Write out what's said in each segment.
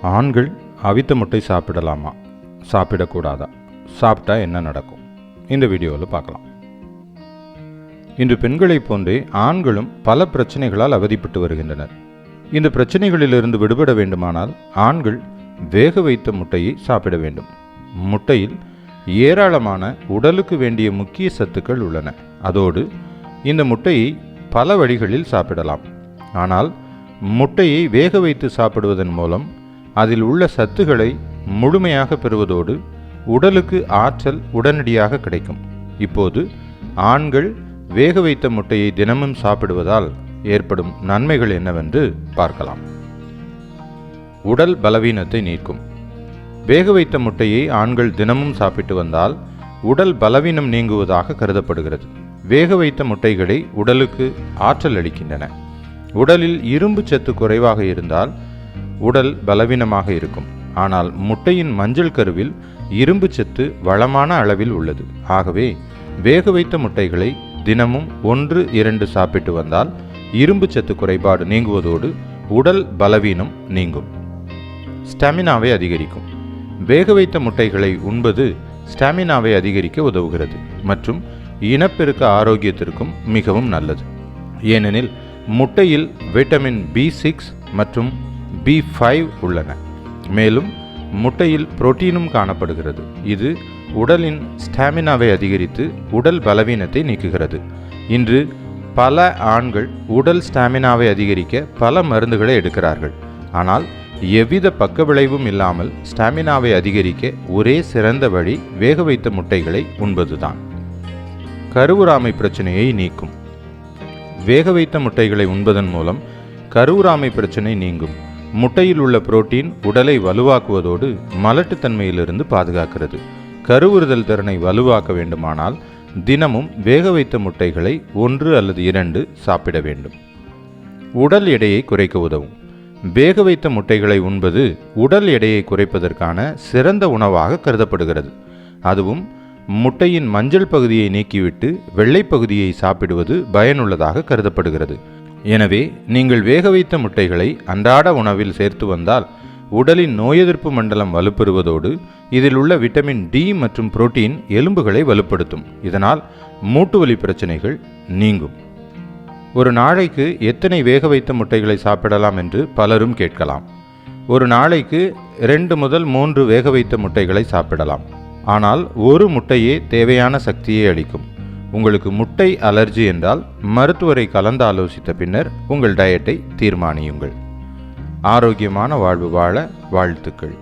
ஆண்கள் அவித்த முட்டை சாப்பிடலாமா, சாப்பிடக்கூடாதா, சாப்பிட்டா என்ன நடக்கும், இந்த வீடியோவில் பார்க்கலாம். இன்று பெண்களைப் போன்றே ஆண்களும் பல பிரச்சனைகளால் அவதிப்பட்டு வருகின்றனர். இந்த பிரச்சனைகளிலிருந்து விடுபட வேண்டுமானால் ஆண்கள் வேக வைத்த முட்டையை சாப்பிட வேண்டும். முட்டையில் ஏராளமான உடலுக்கு வேண்டிய முக்கிய சத்துக்கள் உள்ளன. அதோடு இந்த முட்டையை பல வழிகளில் சாப்பிடலாம். ஆனால் முட்டையை வேக வைத்து சாப்பிடுவதன் மூலம் அதில் உள்ள சத்துக்களை முழுமையாக பெறுவதோடு உடலுக்கு ஆற்றல் உடனடியாக கிடைக்கும். இப்போது ஆண்கள் வேக வைத்த முட்டையை தினமும் சாப்பிடுவதால் ஏற்படும் நன்மைகள் என்னவென்று பார்க்கலாம். உடல் பலவீனத்தை நீக்கும். வேக வைத்த முட்டையை ஆண்கள் தினமும் சாப்பிட்டு வந்தால் உடல் பலவீனம் நீங்குவதாக கருதப்படுகிறது. வேக வைத்த முட்டைகளை உடலுக்கு ஆற்றல் அளிக்கின்றன. உடலில் இரும்பு சத்து குறைவாக இருந்தால் உடல் பலவீனமாக இருக்கும். ஆனால் முட்டையின் மஞ்சள் கருவில் இரும்பு சத்து வளமான அளவில் உள்ளது. ஆகவே வேக வைத்த முட்டைகளை தினமும் 1-2 சாப்பிட்டு வந்தால் இரும்பு சத்து குறைபாடு நீங்குவதோடு உடல் பலவீனம் நீங்கும். ஸ்டாமினாவை அதிகரிக்கும். வேக வைத்த முட்டைகளை உண்பது ஸ்டாமினாவை அதிகரிக்க உதவுகிறது மற்றும் இனப்பெருக்க ஆரோக்கியத்திற்கும் மிகவும் நல்லது. ஏனெனில் முட்டையில் விட்டமின் B6 மற்றும் B5 உள்ளன. மேலும் முட்டையில் புரோட்டீனும் காணப்படுகிறது. இது உடலின் ஸ்டாமினாவை அதிகரித்து உடல் பலவீனத்தை நீக்குகிறது. இன்று பல ஆண்கள் உடல் ஸ்டாமினாவை அதிகரிக்க பல மருந்துகளை எடுக்கிறார்கள். ஆனால் எவ்வித பக்க விளைவும் இல்லாமல் ஸ்டாமினாவை அதிகரிக்க ஒரே சிறந்த வழி வேக வைத்த முட்டைகளை உண்பதுதான். கருவுறாமை பிரச்சனையை நீக்கும். வேக வைத்த முட்டைகளை உண்பதன் மூலம் கருவுறாமை பிரச்சனை நீங்கும். முட்டையில் உள்ள புரோட்டீன் உடலை வலுவாக்குவதோடு மலட்டுத்தன்மையிலிருந்து பாதுகாக்கிறது. கருவுறுதல் திறனை வலுவாக்க வேண்டுமானால் தினமும் வேக வைத்த முட்டைகளை 1 அல்லது 2 சாப்பிட வேண்டும். உடல் எடையை குறைக்க உதவும். வேக வைத்த முட்டைகளை உண்பது உடல் எடையை குறைப்பதற்கான சிறந்த உணவாக கருதப்படுகிறது. அதுவும் முட்டையின் மஞ்சள் பகுதியை நீக்கிவிட்டு வெள்ளை பகுதியை சாப்பிடுவது பயனுள்ளதாக கருதப்படுகிறது. எனவே நீங்கள் வேக வைத்த முட்டைகளை அன்றாட உணவில் சேர்த்து வந்தால் உடலின் நோய் எதிர்ப்பு மண்டலம் வலுப்பெறுவதோடு இதில் உள்ள விட்டமின் D மற்றும் புரோட்டீன் எலும்புகளை வலுப்படுத்தும். இதனால் மூட்டுவலி பிரச்சனைகள் நீங்கும். ஒரு நாளைக்கு எத்தனை வேக வைத்த முட்டைகளை சாப்பிடலாம் என்று பலரும் கேட்கலாம். ஒரு நாளைக்கு 2 முதல் 3 வேக வைத்த முட்டைகளை சாப்பிடலாம். ஆனால் ஒரு முட்டையே தேவையான சக்தியை அளிக்கும். உங்களுக்கு முட்டை அலர்ஜி என்றால் மருத்துவரை கலந்து ஆலோசித்த பின்னர் உங்கள் டயட்டை தீர்மானியுங்கள். ஆரோக்கியமான வாழ்வு வாழ வாழ்த்துக்கள்.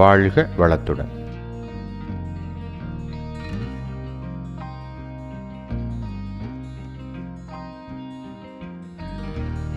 வாழ்க வளத்துடன்.